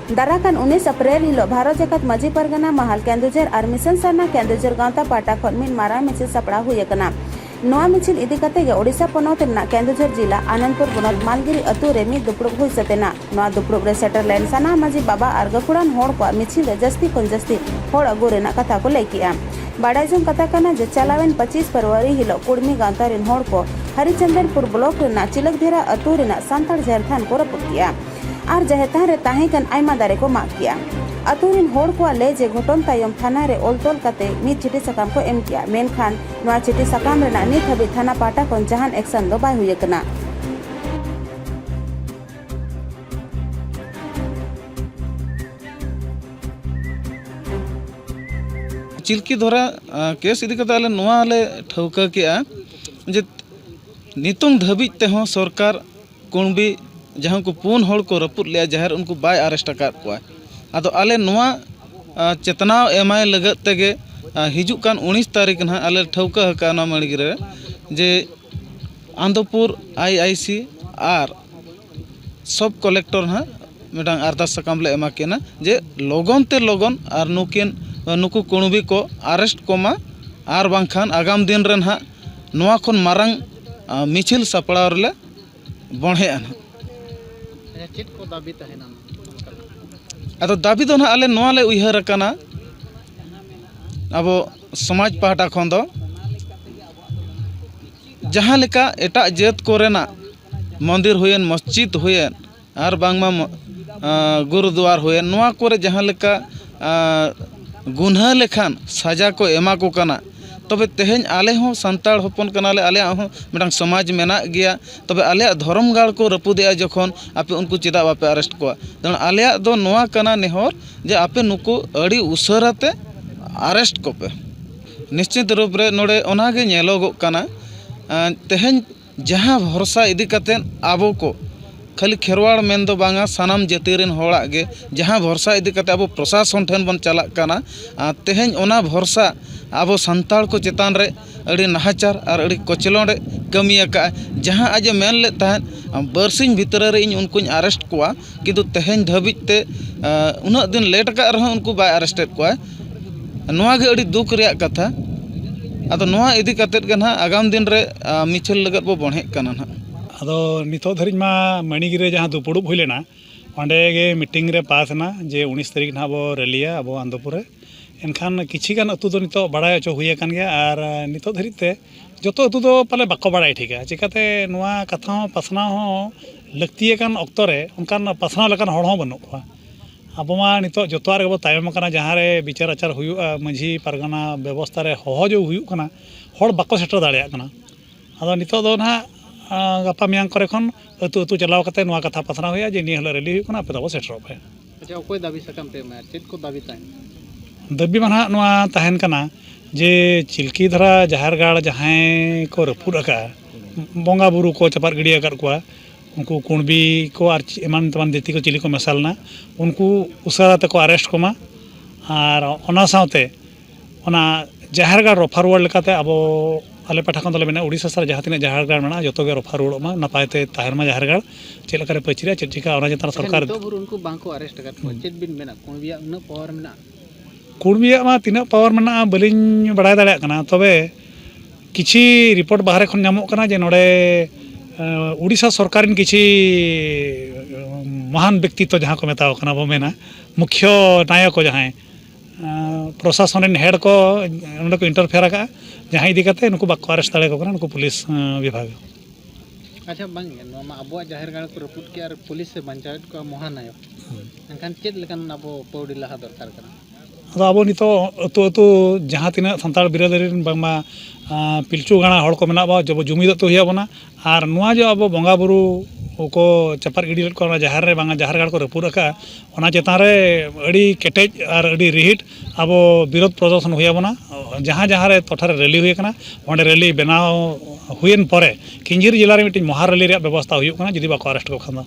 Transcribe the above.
दाराकान 19 अप्रैल हिलो भारत जाकत माजी परगना महल केंदुझर और मिशन सरना केंदुझर गांवता पाटा खन मिन मारा मिचिल सपड़ा हुयकना। नोआ मिचिल इदी कते गे ओडिशा पोनोत रना केंदुझर जिला आनंदपुर बनोत मालगिरी अतु रे मिद दुपड़ुब हुई सतेना। नोआ दुपड़ुब रे सेटर लेन साना माजी बाबा और गकुड़ान होड़ को मिचिल रे जस्ती खन जस्ती होड़ अगु रेना कथा को लई किया। बाडाय जों कथा कना जे चलावेन 25 फरवरी हिलो कुड़मी गांवता रेन होड़ को हरिचंदनपुर ब्लॉक रेना चिलकधेरा अतु रेना सांताड़ जहरथान को रपुट किया और जहेतान रे ताहेकन आयमा दारे को माग किया। अतुरिन होड़ को ले जे घटन तायम थाना रे ओलतोल कते मिद चिठी सकाम को एम किया। मेनखान नोआ चिठी सकाम रेना नित हबी थाना पाटा खन जहान एक्शन दो बाय हुयकना। चिल्की धरा केस इदी कते आले नोआ आले ठौका केआ जे नितुंग धाबिज तेहो सरकार कुणबी जहाँ को पुन होड़ को रपुद लिया जहर उनको बाय अरेस्ट अकाद कोआ। आदो आले नोआ चेतनाव एमाय लगत तेगे हिजुक कान 19 तारीख ना आले ठौका हका ना मणिगिरे जे आंदोपुर आईआईसी और सब कलेक्टर ना मिटांग अरदास सकाम ले एमा केना जे लोगन ते लोगन और नुकु कुणबी को अरेस्ट कोमा और बांखान आगाम दिन रेन हा नोआ खन मारंग मिचिल सपड़ाव रे बणहे आना। चेत को दाबी तहेना अदो दाबी दो ना आले नोआ ले उयहर कना अब समाज पाहटा खन दो जहाँ लेका एटा जेत कोरेना मंदिर हुयन मस्जिद हुयन और बांगमा गुरुद्वार हुयन नोआ कोरे जहाँ लेका गुन्हा लेखान सजा को एमा को कना तबे तेहेन आले हो संताड़ हपन कनाले आले हो मिटांग समाज मेना गया तबे आले धर्म गाड़ को रपुदे जखन आपे उनको चेदा बापे अरेस्ट कोआ दन आले दो नोआ कना नेहर जे आपे नुको अड़ी उसराते अरेस्ट कोपे निश्चित रूप रे नोडे ओनागे नेलोगो कना तेहेन जहां भरोसा इदी कतेन आबो को खाली खेरवाड़ मेन दो बांगा सानाम जातिरेन होड़ा गे जहां भरोसा इदी कते अब प्रशासन ठेन बन चला कना तेहेन ओना भरोसा अब संताड़ को चेतान रे अड़ी नाहाचार और अड़ी कचलोंडे कमी का जहां आज मेन ले तहन बरसिंग भितर रे इन उनको अरेस्ट कोआ किंतु तेहेन धाबिज ते उना दिन लेट का रह उनको बाय अरेस्टेड कोआ नोआ गे अड़ी दुख रे कथा आदो नोआ इदी कतेत गना आगाम दिन रे मिछल लगत बो बणहे कना ना आदो नितो धरिज मा मणिगिरे जहाँ दुपुड़ुब हुई लेना ओंडे गे मीटिंग रे पास ना जे 19 तारीख ना अब रैलिया अब आंदोपुर एनखान किछि गान अतु दो नितो बाड़ाय चो हुई कान गया और नितो धरिते जतो अतु दो पाले बाको बाड़ाय ठीक है चिकाते नोआ कथा पासना हो लक्तिये कान ऑक्तो रे उनकान पासना लेकान होड़ हो बनु को अब मा नितो जतो रे तायम कना जहाँ रे विचार आचार हुयुआ माझी परगना व्यवस्था रे होहो जो हुयुक कना होड़ बाको सेटर दाड़िया कना आदो नितो दो ना गपा मियांग करे खन अतु अतु चलाव कते नोआ कथा पासना हुया जे नि हल रैली हुयुक कना पे दो सेटर पे। अच्छा ओकोय दाबी सकाम पे मा चेत को दाबी ताय दाबी माना नोआ तहन कना जे चिल्की धरा जहारगाड़ जहां को रपुद अका बंगा बुरु को चपार गिड़ी अकाद कोआ उनको कुणबी को और एमान तमान देती को चिली को मसालना उनको उसरा तक अरेस्ट कोमा और ओना सावते ओना जहारगाड़ रफार वर्ड लेकाते अब आले पाठा खन दले मेना उड़ीसा सर जहाँ तीन जहारगाड़ मेना जतो गे रफार वर्ड मा नपायते ताहर मा जहारगाड़ चेल करे पचिरा चेल चिका ओना जतार सरकार तो बुर उनको बांको अरेस्ट कर चेत बिन मेना कुणबिया उन पावर मेना कुणबिया मा तीना पावर मेना बलिंग बड़ाय दाड़े कना तबे किछि रिपोर्ट बाहर खन नामो कना जे नोडे उड़ीसा सरकार किछि महान व्यक्तित्व जहाँ को मेताव कना बो मेना मुख्य नायक जहाँ प्रशासन हेड को उनको को इंटरफेयर का जहाँ इदी कते नुको बाको अरेस्ट दाड़े को कना नुको पुलिस विभाग। अच्छा बांग नमा अबो जहारगाड़ को रपुट के और पुलिस से बंचाव को महानायक एनखान चेत लेकान अबो पौड़ी लहा दरकार कना आदो अब नितो अतु अतु जहाँ तीना सानताड़ बिरादरी बांगमा पिलचू गाणा हड़ को मेना बा जब जुमिद तो हुआ बना और नुआ जो अब बंगा बुरु को चपार गिड़ी को जहार रे बांगा जहारगाड़ को रपुद अका ओना चेतान रे अड़ी केटेज और अड़ी रिहिट अब विरोध प्रदर्शन हुआ बना जहाँ जहाँ रे टोठा रे रैली हुई कना ओंडे रैली बनाव हुएन परे किंजीर जिला रे मिटिन महा रैली रे व्यवस्था हुई कना जदि बाको अरेस्ट को खाना।